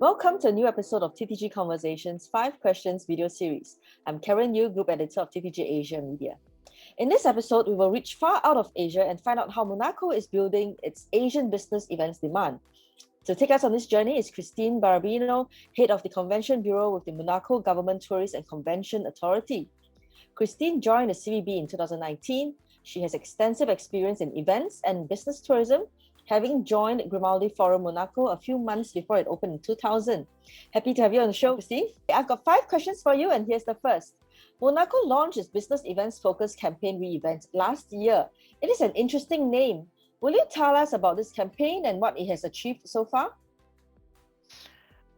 Welcome to a new episode of TTG Conversations 5 Questions video series. I'm Karen Yu, Group Editor of TTG Asia Media. In this episode, we will reach far out of Asia and find out how Monaco is building its Asian business events demand. To take us on this journey is Christine Barrabino, Head of the Convention Bureau with the Monaco Government Tourist and Convention Authority. Christine joined the CVB in 2019. She has extensive experience in events and business tourism, having joined Grimaldi Forum Monaco a few months before it opened in 2000. Happy to have you on the show, Christine. I've got 5 questions for you, and here's the first. Monaco launched its business events-focused campaign Reevent last year. It is an interesting name. Will you tell us about this campaign and what it has achieved so far?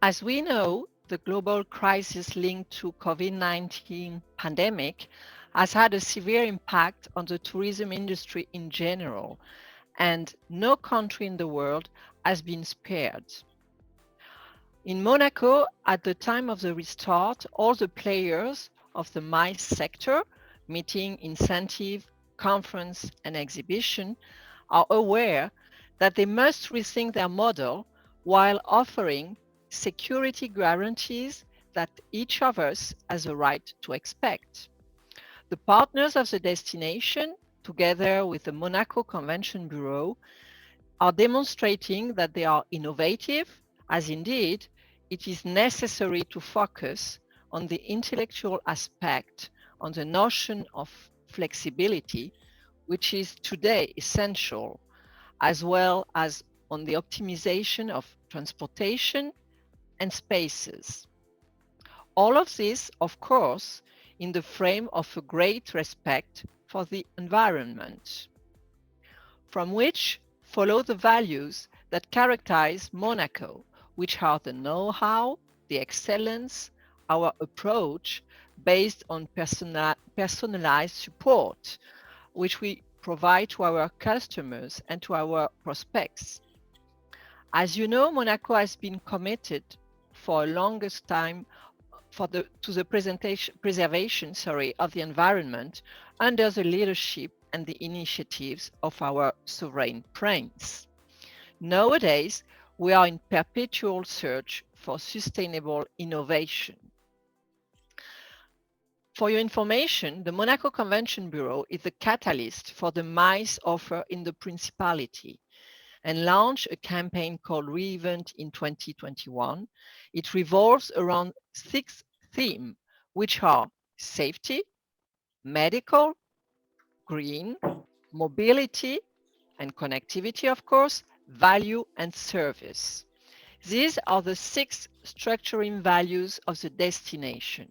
As we know, the global crisis linked to COVID-19 pandemic has had a severe impact on the tourism industry in general, and no country in the world has been spared. In Monaco, at the time of the restart, all the players of the MICE sector, meeting, incentive, conference, and exhibition, are aware that they must rethink their model while offering security guarantees that each of us has a right to expect. The partners of the destination, together with the Monaco Convention Bureau, are demonstrating that they are innovative, as indeed it is necessary to focus on the intellectual aspect, on the notion of flexibility, which is today essential, as well as on the optimization of transportation and spaces. All of this, of course, in the frame of a great respect for the environment, from which follow the values that characterize Monaco, which are the know-how, the excellence, our approach based on personalized support, which we provide to our customers and to our prospects. As you know, Monaco has been committed for a longest time to the preservation of the environment under the leadership and the initiatives of our sovereign prince. Nowadays, we are in perpetual search for sustainable innovation. For your information, the Monaco Convention Bureau is the catalyst for the MICE offer in the Principality and launched a campaign called Reevent in 2021. It revolves around 6 themes, which are safety, medical, green, mobility and connectivity, of course, value and service. These are the 6 structuring values of the destination: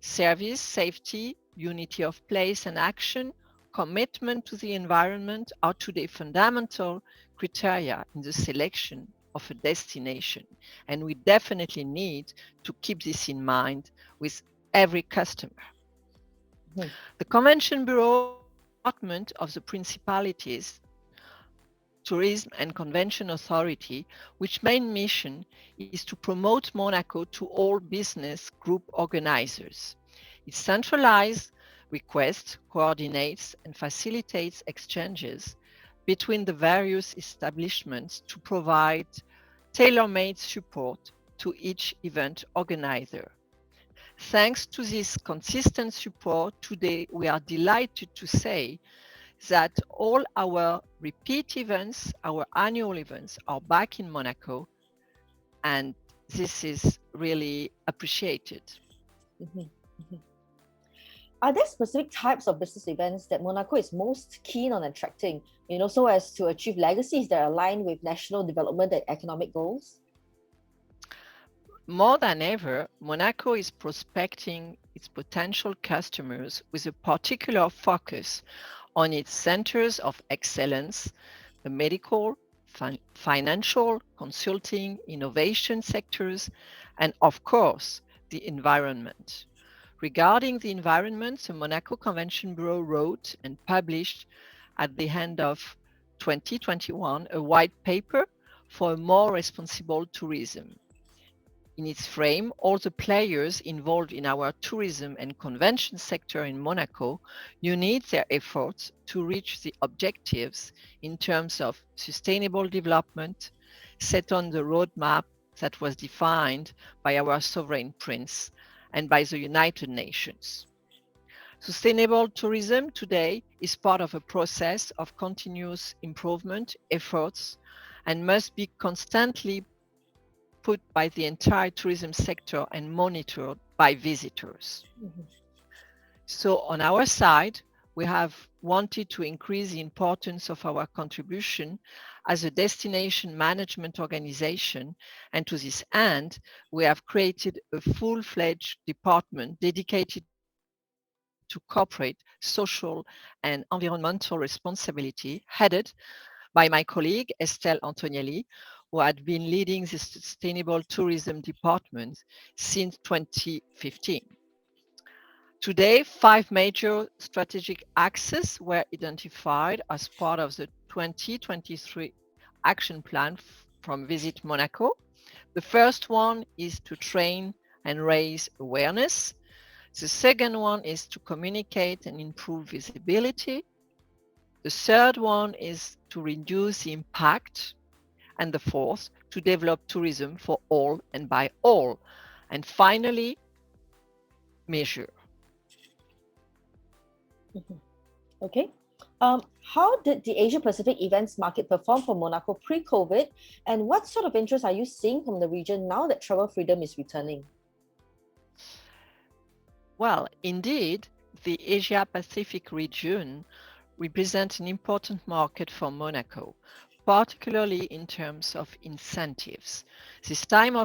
service, safety, unity of place and action, commitment to the environment are today fundamental criteria in the selection of a destination. And we definitely need to keep this in mind with every customer. The Convention Bureau Department of the Principalities Tourism and Convention Authority, which main mission is to promote Monaco to all business group organizers. It centralizes requests, coordinates, and facilitates exchanges between the various establishments to provide tailor-made support to each event organizer. Thanks to this consistent support, today we are delighted to say that all our repeat events, our annual events, are back in Monaco, and this is really appreciated. Are there specific types of business events that Monaco is most keen on attracting, so as to achieve legacies that align with national development and economic goals? More than ever, Monaco is prospecting its potential customers with a particular focus on its centers of excellence, the medical, financial, consulting, innovation sectors, and of course, the environment. Regarding the environment, the Monaco Convention Bureau wrote and published at the end of 2021 a white paper for a more responsible tourism. In its frame, all the players involved in our tourism and convention sector in Monaco unite their efforts to reach the objectives in terms of sustainable development set on the roadmap that was defined by our sovereign prince and by the United Nations. Sustainable tourism today is part of a process of continuous improvement efforts and must be constantly put by the entire tourism sector and monitored by visitors. Mhm. So on our side, we have wanted to increase the importance of our contribution as a destination management organization. And to this end, we have created a full-fledged department dedicated to corporate, social, and environmental responsibility, headed by my colleague Estelle Antonielli, who had been leading the Sustainable Tourism Department since 2015. Today, 5 major strategic axes were identified as part of the 2023 action plan from Visit Monaco. The first one is to train and raise awareness. The second one is to communicate and improve visibility. The third one is to reduce the impact. And the fourth, to develop tourism for all and by all. And finally, measure. Mhm. Okay. How did the Asia Pacific events market perform for Monaco pre-COVID? And what sort of interest are you seeing from the region now that travel freedom is returning? Well, indeed, the Asia Pacific region represents an important market for Monaco, particularly in terms of incentives. This type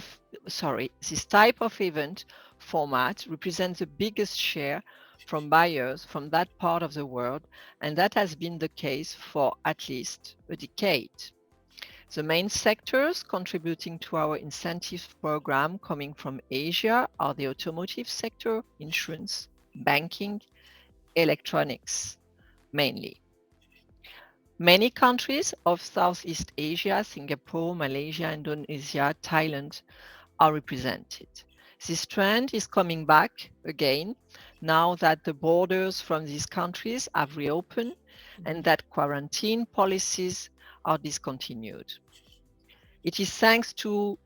of event format represents the biggest share from buyers from that part of the world, and that has been the case for at least a decade. The main sectors contributing to our incentive program coming from Asia are the automotive sector, insurance, banking, electronics, mainly. Many countries of Southeast Asia, Singapore, Malaysia, Indonesia, Thailand are represented. This trend is coming back again now that the borders from these countries have reopened and that quarantine policies are discontinued. It is thanks to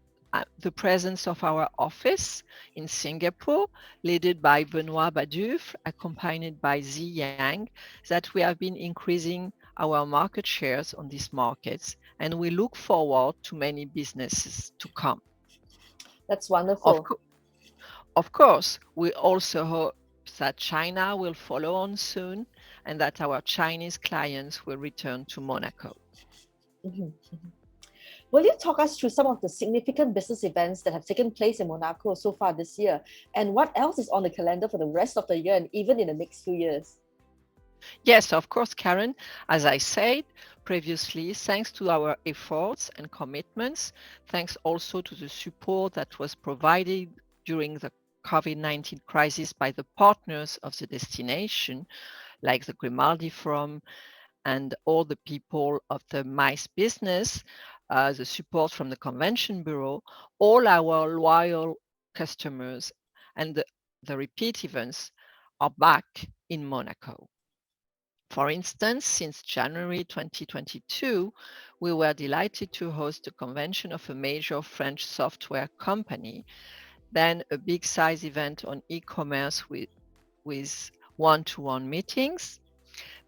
the presence of our office in Singapore, led by Benoit Baduf, accompanied by Zi Yang, that we have been increasing our market shares on these markets, and we look forward to many businesses to come. That's Of, wonderful. co- of course, we also hope that China will follow on soon and that our Chinese clients will return to Monaco. Mhm, mhm. Will you talk us through some of the significant business events that have taken place in Monaco so far this year? And what else is on the calendar for the rest of the year and even in the next few years? Yes, of course, Karen. As I said previously, thanks to our efforts and commitments, thanks also to the support that was provided during the COVID-19 crisis by the partners of the destination, like the Grimaldi Forum and all the people of the MICE business, the support from the Convention Bureau, all our loyal customers and the repeat events are back in Monaco. For instance, since January 2022, we were delighted to host a convention of a major French software company, then a big size event on e-commerce with one-to-one meetings.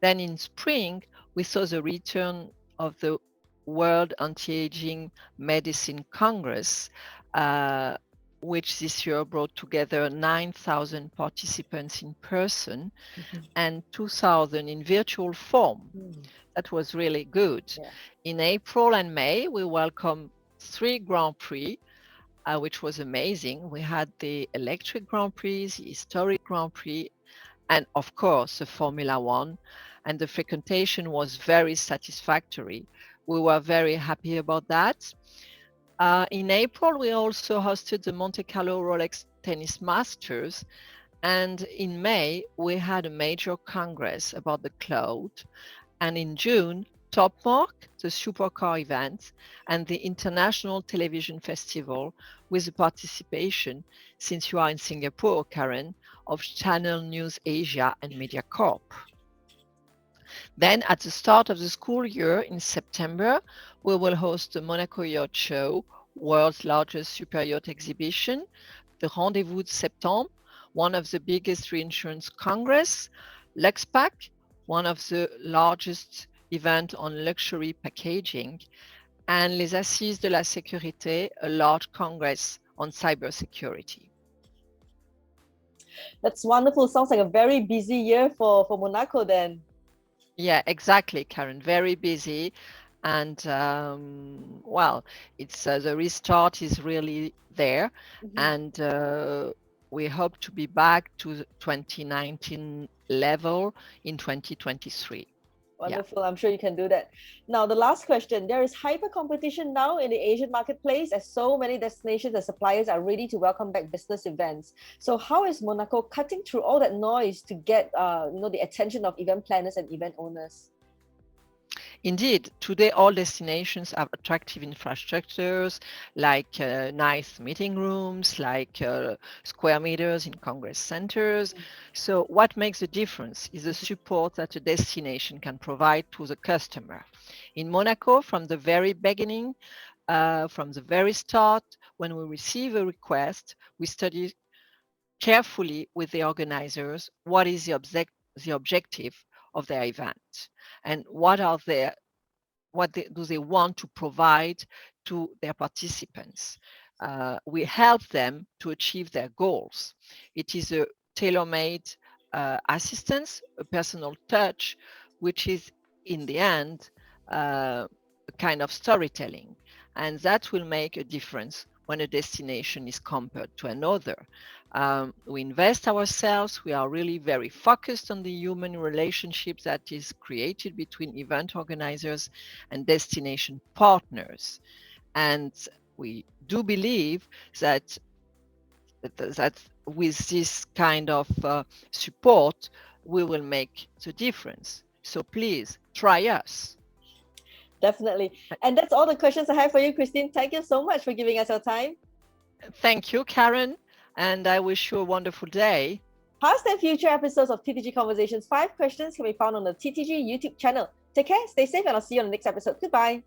Then in spring, we saw the return of the World Anti-Aging Medicine Congress, uh, which this year brought together 9,000 participants in person Mhm. and 2,000 in virtual form. Mm, That was really good. yeah. In April and May, we welcomed 3 Grand Prix, which was amazing. We had the Electric Grand Prix, the Historic Grand Prix, and of course, the Formula One. And the frequentation was very satisfactory. We were very happy about that. In April, we also hosted the Monte Carlo Rolex Tennis Masters, and in May, we had a major congress about the cloud. And in June, Topmark, the supercar event, and the International Television Festival with the participation, since you are in Singapore, Karen, of Channel News Asia and MediaCorp. Then at the start of the school year in September, we will host the Monaco Yacht Show world's largest super yacht exhibition, the Rendezvous de Septembre, one of the biggest reinsurance congress, LuxPack, one of the largest events on luxury packaging, and les Assises de la Sécurité, a large congress on cybersecurity. That's wonderful. Sounds like a very busy year for Monaco then. Yeah, exactly, Karen. Very busy. And well, it's the restart is really there. Mm-hmm. And we hope to be back to the 2019 level in 2023. Wonderful. Yeah. I'm sure you can do that. Now, the last question. There is hyper competition now in the Asian marketplace as so many destinations and suppliers are ready to welcome back business events. So how is Monaco cutting through all that noise to get the attention of event planners and event owners? Indeed, today all destinations have attractive infrastructures like nice meeting rooms, like square meters in congress centers. So what makes the difference is the support that a destination can provide to the customer. In Monaco, from the very beginning, from the very start, when we receive a request, we study carefully with the organizers what is the objective of their event and do they want to provide to their participants. We help them to achieve their goals. It is a tailor-made assistance, a personal touch, which is in the end a kind of storytelling, and that will make a difference when a destination is compared to another. We invest ourselves. We are really very focused on the human relationship that is created between event organizers and destination partners. And we do believe that with this kind of support, we will make the difference. So please try us. Definitely. And that's all the questions I have for you, Christine. Thank you so much for giving us your time. Thank you, Karen. And I wish you a wonderful day. Past and future episodes of TTG Conversations 5 Questions can be found on the TTG YouTube channel. Take care, stay safe, and I'll see you on the next episode. Goodbye.